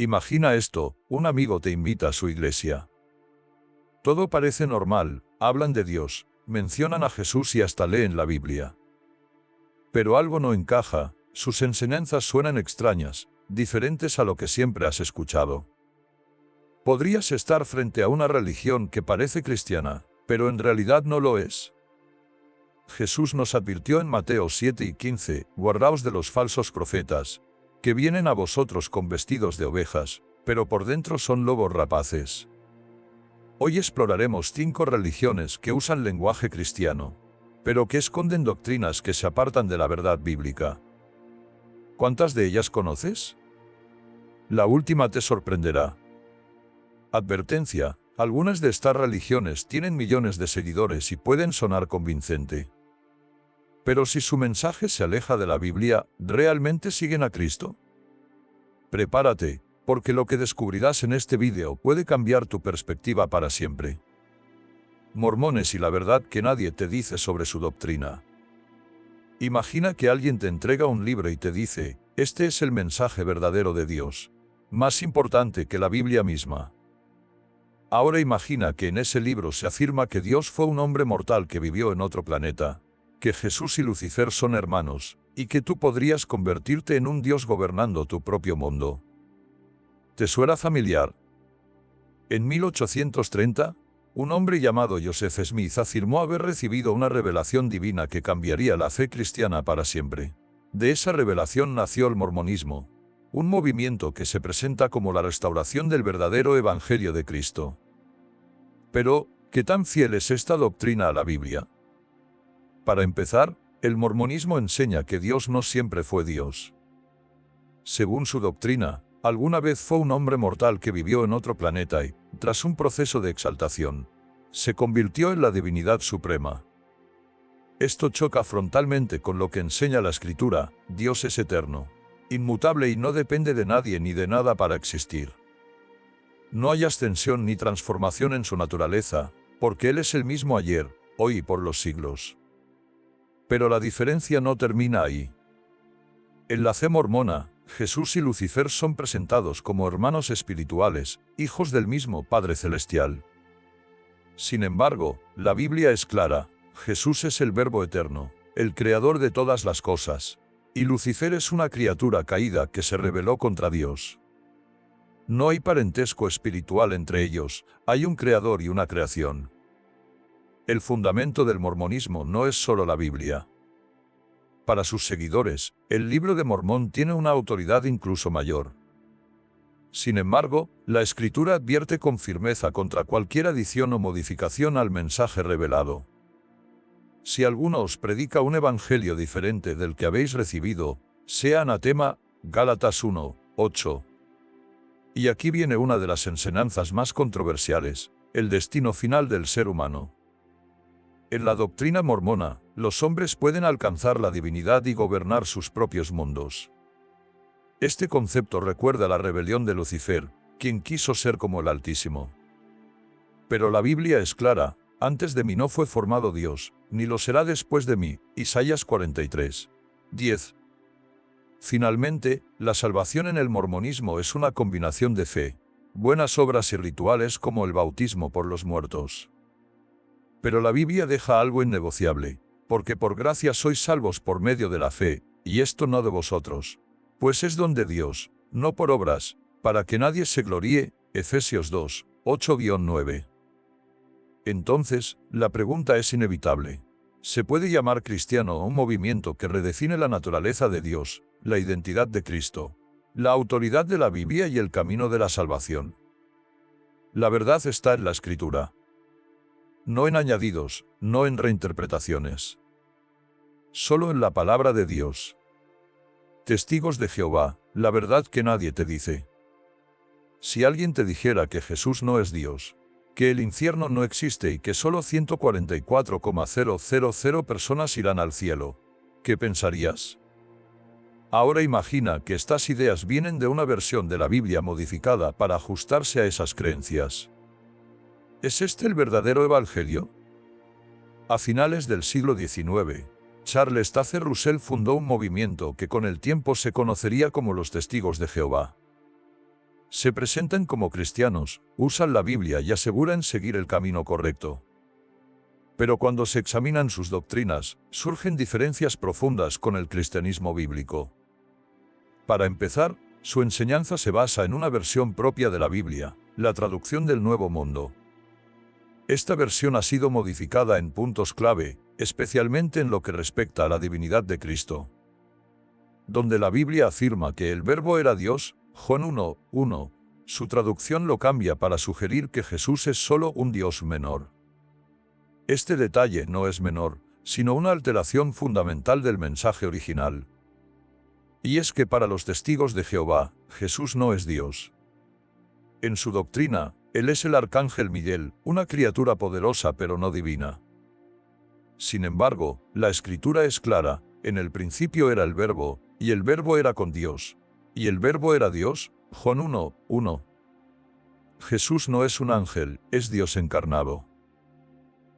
Imagina esto, un amigo te invita a su iglesia. Todo parece normal, hablan de Dios, mencionan a Jesús y hasta leen la Biblia. Pero algo no encaja, sus enseñanzas suenan extrañas, diferentes a lo que siempre has escuchado. Podrías estar frente a una religión que parece cristiana, pero en realidad no lo es. Jesús nos advirtió en Mateo 7 y 15, guardaos de los falsos profetas, que vienen a vosotros con vestidos de ovejas, pero por dentro son lobos rapaces. Hoy exploraremos 5 religiones que usan lenguaje cristiano, pero que esconden doctrinas que se apartan de la verdad bíblica. ¿Cuántas de ellas conoces? La última te sorprenderá. Advertencia: algunas de estas religiones tienen millones de seguidores y pueden sonar convincente. Pero si su mensaje se aleja de la Biblia, ¿realmente siguen a Cristo? Prepárate, porque lo que descubrirás en este vídeo puede cambiar tu perspectiva para siempre. Mormones y la verdad que nadie te dice sobre su doctrina. Imagina que alguien te entrega un libro y te dice: este es el mensaje verdadero de Dios, más importante que la Biblia misma. Ahora imagina que en ese libro se afirma que Dios fue un hombre mortal que vivió en otro planeta, que Jesús y Lucifer son hermanos, y que tú podrías convertirte en un Dios gobernando tu propio mundo. ¿Te suena familiar? En 1830, un hombre llamado Joseph Smith afirmó haber recibido una revelación divina que cambiaría la fe cristiana para siempre. De esa revelación nació el mormonismo, un movimiento que se presenta como la restauración del verdadero Evangelio de Cristo. Pero, ¿qué tan fiel es esta doctrina a la Biblia? Para empezar, el mormonismo enseña que Dios no siempre fue Dios. Según su doctrina, alguna vez fue un hombre mortal que vivió en otro planeta y, tras un proceso de exaltación, se convirtió en la divinidad suprema. Esto choca frontalmente con lo que enseña la Escritura: Dios es eterno, inmutable y no depende de nadie ni de nada para existir. No hay ascensión ni transformación en su naturaleza, porque Él es el mismo ayer, hoy y por los siglos. Pero la diferencia no termina ahí. En la fe mormona, Jesús y Lucifer son presentados como hermanos espirituales, hijos del mismo Padre Celestial. Sin embargo, la Biblia es clara: Jesús es el Verbo eterno, el creador de todas las cosas, y Lucifer es una criatura caída que se rebeló contra Dios. No hay parentesco espiritual entre ellos, hay un creador y una creación. El fundamento del mormonismo no es solo la Biblia. Para sus seguidores, el Libro de Mormón tiene una autoridad incluso mayor. Sin embargo, la Escritura advierte con firmeza contra cualquier adición o modificación al mensaje revelado. Si alguno os predica un evangelio diferente del que habéis recibido, sea anatema. Gálatas 1, 8. Y aquí viene una de las enseñanzas más controversiales: el destino final del ser humano. En la doctrina mormona, los hombres pueden alcanzar la divinidad y gobernar sus propios mundos. Este concepto recuerda la rebelión de Lucifer, quien quiso ser como el Altísimo. Pero la Biblia es clara: antes de mí no fue formado Dios, ni lo será después de mí. Isaías 43, 10. Finalmente, la salvación en el mormonismo es una combinación de fe, buenas obras y rituales como el bautismo por los muertos. Pero la Biblia deja algo innegociable: porque por gracia sois salvos por medio de la fe, y esto no de vosotros, pues es don de Dios, no por obras, para que nadie se gloríe. Efesios 2, 8-9. Entonces, la pregunta es inevitable: ¿se puede llamar cristiano a un movimiento que redefine la naturaleza de Dios, la identidad de Cristo, la autoridad de la Biblia y el camino de la salvación? La verdad está en la Escritura. No en añadidos, no en reinterpretaciones. Solo en la palabra de Dios. Testigos de Jehová, la verdad que nadie te dice. Si alguien te dijera que Jesús no es Dios, que el infierno no existe y que solo 144,000 personas irán al cielo, ¿qué pensarías? Ahora imagina que estas ideas vienen de una versión de la Biblia modificada para ajustarse a esas creencias. ¿Es este el verdadero evangelio? A finales del siglo XIX, Charles Taze Russell fundó un movimiento que con el tiempo se conocería como los Testigos de Jehová. Se presentan como cristianos, usan la Biblia y aseguran seguir el camino correcto. Pero cuando se examinan sus doctrinas, surgen diferencias profundas con el cristianismo bíblico. Para empezar, su enseñanza se basa en una versión propia de la Biblia, la traducción del Nuevo Mundo. Esta versión ha sido modificada en puntos clave, especialmente en lo que respecta a la divinidad de Cristo. Donde la Biblia afirma que el Verbo era Dios, Juan 1:1, su traducción lo cambia para sugerir que Jesús es solo un Dios menor. Este detalle no es menor, sino una alteración fundamental del mensaje original. Y es que para los testigos de Jehová, Jesús no es Dios. En su doctrina, Él es el arcángel Miguel, una criatura poderosa pero no divina. Sin embargo, la Escritura es clara: en el principio era el Verbo, y el Verbo era con Dios, y el Verbo era Dios, Juan 1:1. Jesús no es un ángel, es Dios encarnado.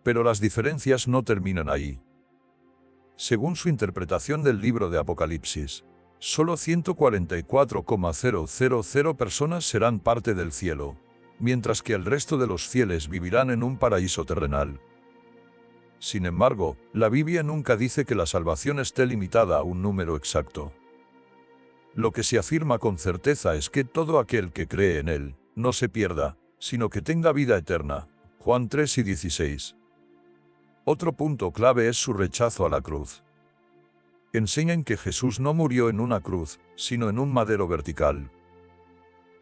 Pero las diferencias no terminan ahí. Según su interpretación del libro de Apocalipsis, solo 144,000 personas serán parte del cielo, mientras que el resto de los fieles vivirán en un paraíso terrenal. Sin embargo, la Biblia nunca dice que la salvación esté limitada a un número exacto. Lo que se afirma con certeza es que todo aquel que cree en Él no se pierda, sino que tenga vida eterna. Juan 3:16. Otro punto clave es su rechazo a la cruz. Enseñan que Jesús no murió en una cruz, sino en un madero vertical.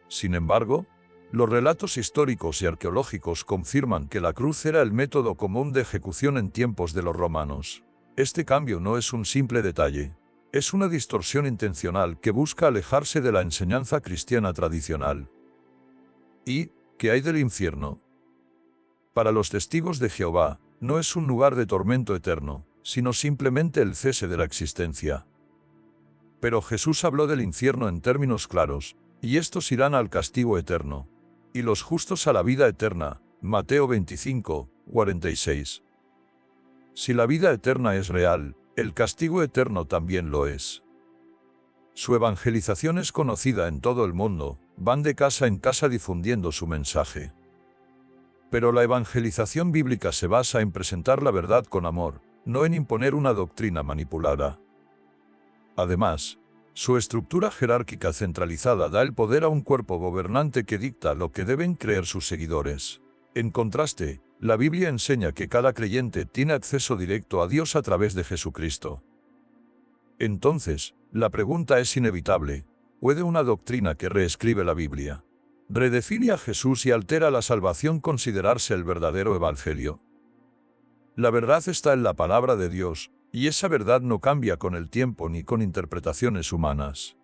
Sin embargo, los relatos históricos y arqueológicos confirman que la cruz era el método común de ejecución en tiempos de los romanos. Este cambio no es un simple detalle. Es una distorsión intencional que busca alejarse de la enseñanza cristiana tradicional. ¿Y qué hay del infierno? Para los testigos de Jehová, no es un lugar de tormento eterno, sino simplemente el cese de la existencia. Pero Jesús habló del infierno en términos claros: y estos irán al castigo eterno, y los justos a la vida eterna. Mateo 25:46. Si la vida eterna es real, el castigo eterno también lo es. Su evangelización es conocida en todo el mundo, van de casa en casa difundiendo su mensaje. Pero la evangelización bíblica se basa en presentar la verdad con amor, no en imponer una doctrina manipulada. Además, su estructura jerárquica centralizada da el poder a un cuerpo gobernante que dicta lo que deben creer sus seguidores. En contraste, la Biblia enseña que cada creyente tiene acceso directo a Dios a través de Jesucristo. Entonces, la pregunta es inevitable: ¿puede una doctrina que reescribe la Biblia, redefine a Jesús y altera la salvación, considerarse el verdadero evangelio? La verdad está en la palabra de Dios, y esa verdad no cambia con el tiempo ni con interpretaciones humanas.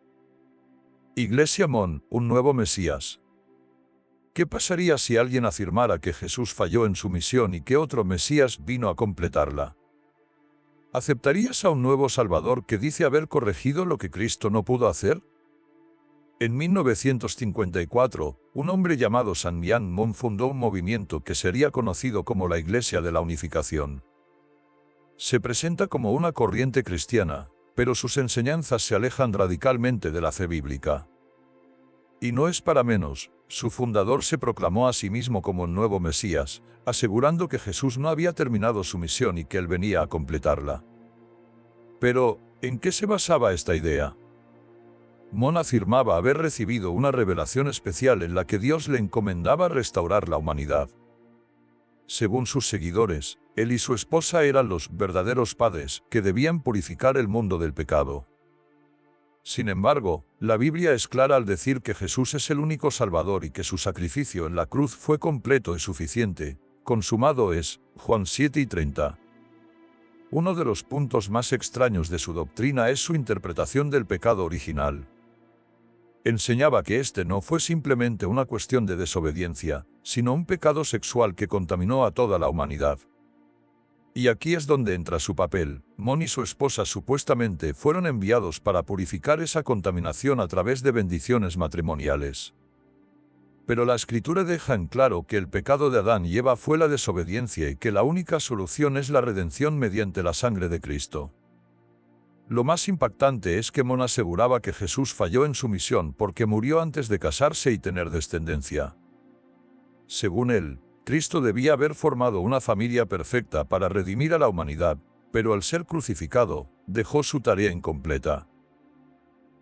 Iglesia Mon, un nuevo Mesías. ¿Qué pasaría si alguien afirmara que Jesús falló en su misión y que otro Mesías vino a completarla? ¿Aceptarías a un nuevo Salvador que dice haber corregido lo que Cristo no pudo hacer? En 1954, un hombre llamado San Mian Mon fundó un movimiento que sería conocido como la Iglesia de la Unificación. Se presenta como una corriente cristiana, pero sus enseñanzas se alejan radicalmente de la fe bíblica. Y no es para menos, su fundador se proclamó a sí mismo como el nuevo Mesías, asegurando que Jesús no había terminado su misión y que él venía a completarla. Pero, ¿en qué se basaba esta idea? Mon afirmaba haber recibido una revelación especial en la que Dios le encomendaba restaurar la humanidad. Según sus seguidores, él y su esposa eran los verdaderos padres que debían purificar el mundo del pecado. Sin embargo, la Biblia es clara al decir que Jesús es el único Salvador y que su sacrificio en la cruz fue completo y suficiente. Consumado es, Juan 7:30. Uno de los puntos más extraños de su doctrina es su interpretación del pecado original. Enseñaba que este no fue simplemente una cuestión de desobediencia, sino un pecado sexual que contaminó a toda la humanidad. Y aquí es donde entra su papel. Mon y su esposa supuestamente fueron enviados para purificar esa contaminación a través de bendiciones matrimoniales. Pero la Escritura deja en claro que el pecado de Adán y Eva fue la desobediencia y que la única solución es la redención mediante la sangre de Cristo. Lo más impactante es que Mon aseguraba que Jesús falló en su misión porque murió antes de casarse y tener descendencia. Según él, Cristo debía haber formado una familia perfecta para redimir a la humanidad, pero al ser crucificado, dejó su tarea incompleta.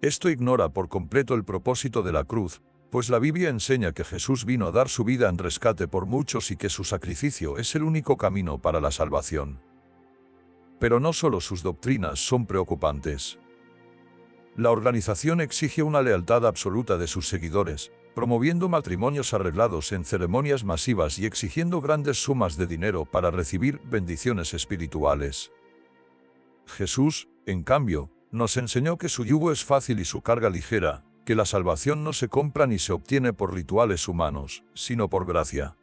Esto ignora por completo el propósito de la cruz, pues la Biblia enseña que Jesús vino a dar su vida en rescate por muchos y que su sacrificio es el único camino para la salvación. Pero no solo sus doctrinas son preocupantes. La organización exige una lealtad absoluta de sus seguidores, promoviendo matrimonios arreglados en ceremonias masivas y exigiendo grandes sumas de dinero para recibir bendiciones espirituales. Jesús, en cambio, nos enseñó que su yugo es fácil y su carga ligera, que la salvación no se compra ni se obtiene por rituales humanos, sino por gracia.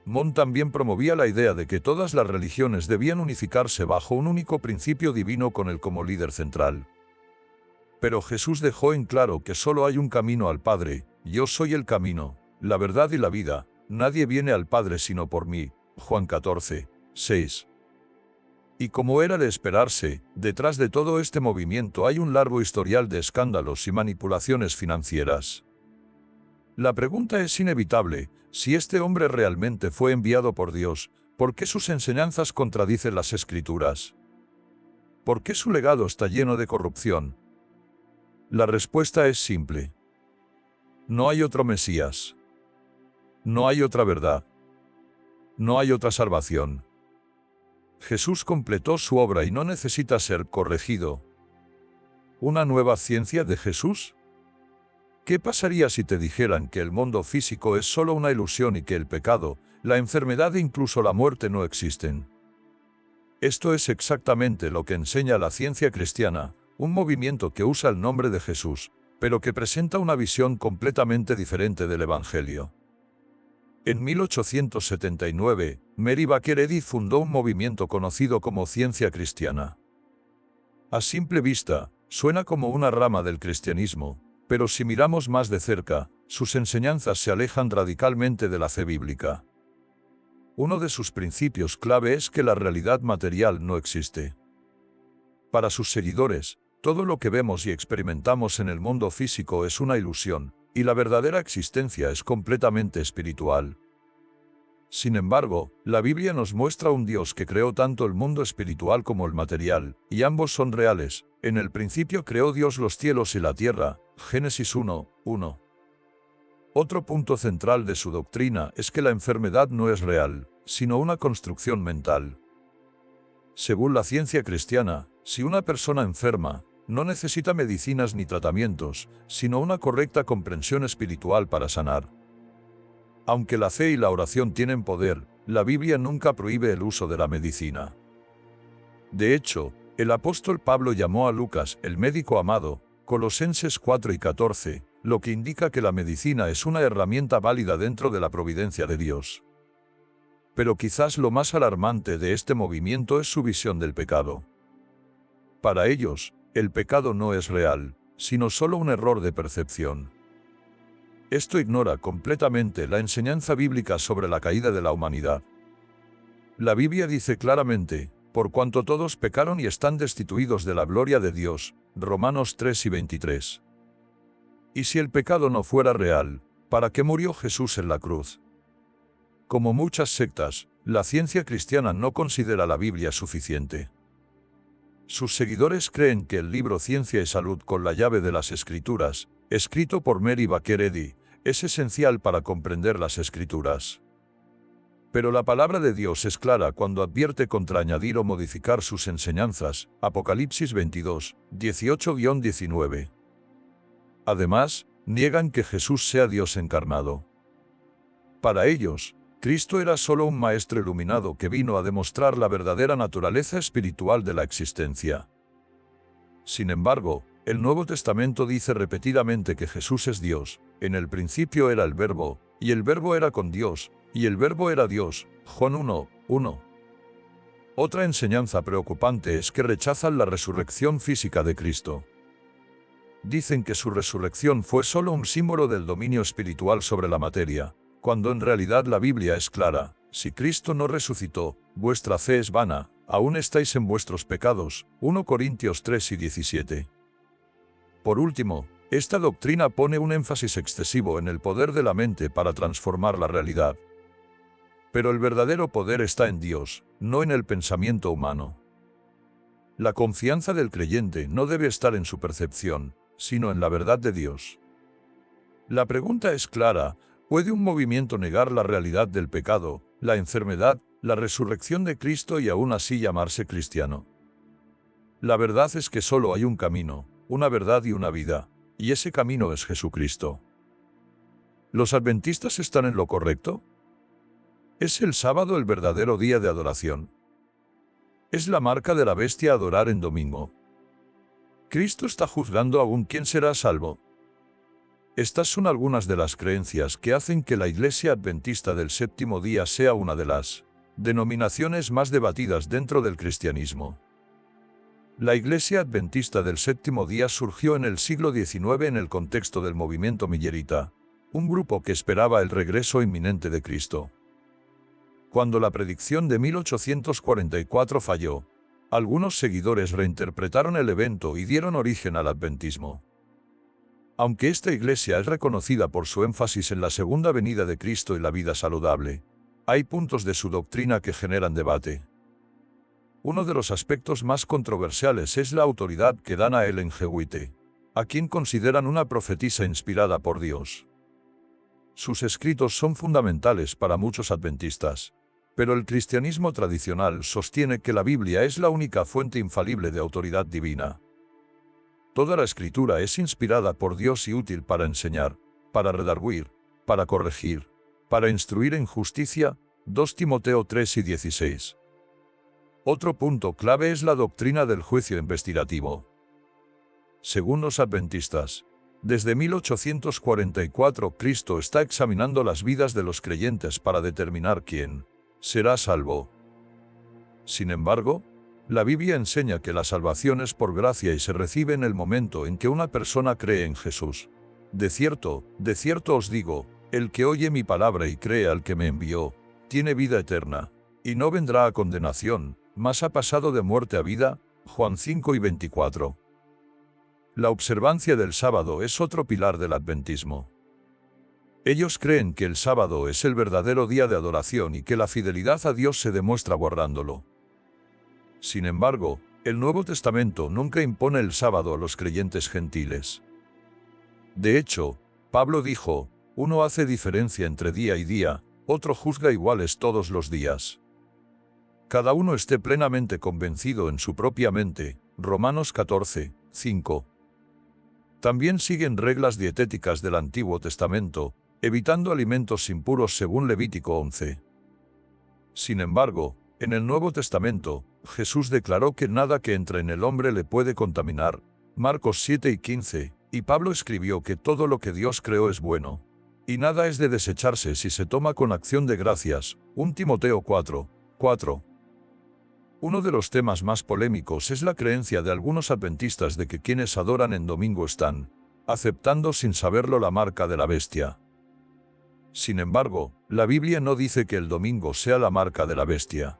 Mon también promovía la idea de que todas las religiones debían unificarse bajo un único principio divino con él como líder central. Pero Jesús dejó en claro que solo hay un camino al Padre: yo soy el camino, la verdad y la vida, nadie viene al Padre sino por mí. Juan 14, 6. Y como era de esperarse, detrás de todo este movimiento hay un largo historial de escándalos y manipulaciones financieras. La pregunta es inevitable: si este hombre realmente fue enviado por Dios, ¿por qué sus enseñanzas contradicen las Escrituras? ¿Por qué su legado está lleno de corrupción? La respuesta es simple. No hay otro Mesías. No hay otra verdad. No hay otra salvación. Jesús completó su obra y no necesita ser corregido. ¿Una nueva ciencia de Jesús? ¿Qué pasaría si te dijeran que el mundo físico es solo una ilusión y que el pecado, la enfermedad e incluso la muerte no existen? Esto es exactamente lo que enseña la ciencia cristiana, un movimiento que usa el nombre de Jesús, pero que presenta una visión completamente diferente del Evangelio. En 1879, Mary Baker Eddy fundó un movimiento conocido como ciencia cristiana. A simple vista, suena como una rama del cristianismo, pero si miramos más de cerca, sus enseñanzas se alejan radicalmente de la fe bíblica. Uno de sus principios clave es que la realidad material no existe. Para sus seguidores, todo lo que vemos y experimentamos en el mundo físico es una ilusión, y la verdadera existencia es completamente espiritual. Sin embargo, la Biblia nos muestra un Dios que creó tanto el mundo espiritual como el material, y ambos son reales. En el principio creó Dios los cielos y la tierra. Génesis 1:1. Otro punto central de su doctrina es que la enfermedad no es real, sino una construcción mental. Según la ciencia cristiana, si una persona enferma, no necesita medicinas ni tratamientos, sino una correcta comprensión espiritual para sanar. Aunque la fe y la oración tienen poder, la Biblia nunca prohíbe el uso de la medicina. De hecho, el apóstol Pablo llamó a Lucas el médico amado, Colosenses 4:14, lo que indica que la medicina es una herramienta válida dentro de la providencia de Dios. Pero quizás lo más alarmante de este movimiento es su visión del pecado. Para ellos, el pecado no es real, sino solo un error de percepción. Esto ignora completamente la enseñanza bíblica sobre la caída de la humanidad. La Biblia dice claramente: por cuanto todos pecaron y están destituidos de la gloria de Dios, Romanos 3:23. Y si el pecado no fuera real, ¿para qué murió Jesús en la cruz? Como muchas sectas, la ciencia cristiana no considera la Biblia suficiente. Sus seguidores creen que el libro Ciencia y Salud con la llave de las Escrituras, escrito por Mary Baker Eddy, es esencial para comprender las Escrituras. Pero la palabra de Dios es clara cuando advierte contra añadir o modificar sus enseñanzas. Apocalipsis 22, 18-19. Además, niegan que Jesús sea Dios encarnado. Para ellos, Cristo era solo un maestro iluminado que vino a demostrar la verdadera naturaleza espiritual de la existencia. Sin embargo, el Nuevo Testamento dice repetidamente que Jesús es Dios. En el principio era el Verbo, y el Verbo era con Dios, y el Verbo era Dios. Juan 1:1. Otra enseñanza preocupante es que rechazan la resurrección física de Cristo. Dicen que su resurrección fue solo un símbolo del dominio espiritual sobre la materia, cuando en realidad la Biblia es clara: si Cristo no resucitó, vuestra fe es vana. aún estáis en vuestros pecados. 1 Corintios 3 y 17. Por último, esta doctrina pone un énfasis excesivo en el poder de la mente para transformar la realidad. Pero el verdadero poder está en Dios, no en el pensamiento humano. La confianza del creyente no debe estar en su percepción, sino en la verdad de Dios. La pregunta es clara: ¿puede un movimiento negar la realidad del pecado, la enfermedad, la resurrección de Cristo y aún así llamarse cristiano? La verdad es que solo hay un camino, una verdad y una vida, y ese camino es Jesucristo. ¿Los adventistas están en lo correcto? ¿Es el sábado el verdadero día de adoración? ¿Es la marca de la bestia adorar en domingo? ¿Cristo está juzgando aún quién será salvo? Estas son algunas de las creencias que hacen que la Iglesia Adventista del Séptimo Día sea una de las denominaciones más debatidas dentro del cristianismo. La Iglesia Adventista del Séptimo Día surgió en el siglo XIX en el contexto del movimiento millerita, un grupo que esperaba el regreso inminente de Cristo. Cuando la predicción de 1844 falló, algunos seguidores reinterpretaron el evento y dieron origen al adventismo. Aunque esta iglesia es reconocida por su énfasis en la segunda venida de Cristo y la vida saludable, hay puntos de su doctrina que generan debate. Uno de los aspectos más controversiales es la autoridad que dan a Ellen G. White, a quien consideran una profetisa inspirada por Dios. Sus escritos son fundamentales para muchos adventistas, pero el cristianismo tradicional sostiene que la Biblia es la única fuente infalible de autoridad divina. Toda la Escritura es inspirada por Dios y útil para enseñar, para redarguir, para corregir, para instruir en justicia. 2 Timoteo 3 y 16. Otro punto clave es la doctrina del juicio investigativo. Según los adventistas, desde 1844 Cristo está examinando las vidas de los creyentes para determinar quién será salvo. Sin embargo, la Biblia enseña que la salvación es por gracia y se recibe en el momento en que una persona cree en Jesús. De cierto os digo, el que oye mi palabra y cree al que me envió, tiene vida eterna, y no vendrá a condenación, mas ha pasado de muerte a vida. Juan 5 y 24. La observancia del sábado es otro pilar del adventismo. Ellos creen que el sábado es el verdadero día de adoración y que la fidelidad a Dios se demuestra guardándolo. Sin embargo, el Nuevo Testamento nunca impone el sábado a los creyentes gentiles. De hecho, Pablo dijo: uno hace diferencia entre día y día, otro juzga iguales todos los días. Cada uno esté plenamente convencido en su propia mente. Romanos 14, 5. También siguen reglas dietéticas del Antiguo Testamento, evitando alimentos impuros según Levítico 11. Sin embargo, en el Nuevo Testamento, Jesús declaró que nada que entre en el hombre le puede contaminar. Marcos 7 y 15, y Pablo escribió que todo lo que Dios creó es bueno, y nada es de desecharse si se toma con acción de gracias. 1 Timoteo 4, 4. Uno de los temas más polémicos es la creencia de algunos adventistas de que quienes adoran en domingo están aceptando sin saberlo la marca de la bestia. Sin embargo, la Biblia no dice que el domingo sea la marca de la bestia.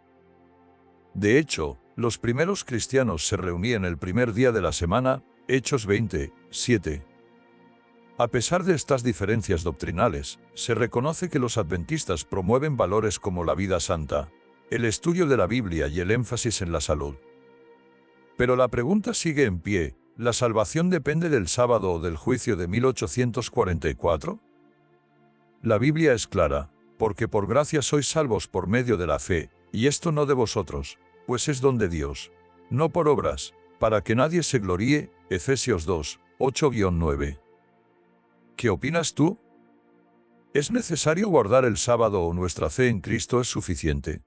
De hecho, los primeros cristianos se reunían el primer día de la semana. Hechos 20, 7. A pesar de estas diferencias doctrinales, se reconoce que los adventistas promueven valores como la vida santa, el estudio de la Biblia y el énfasis en la salud. Pero la pregunta sigue en pie: ¿la salvación depende del sábado o del juicio de 1844? La Biblia es clara: porque por gracia sois salvos por medio de la fe, y esto no de vosotros, pues es don de Dios, no por obras, para que nadie se gloríe. Efesios 2, 8-9. ¿Qué opinas tú? ¿Es necesario guardar el sábado o nuestra fe en Cristo es suficiente?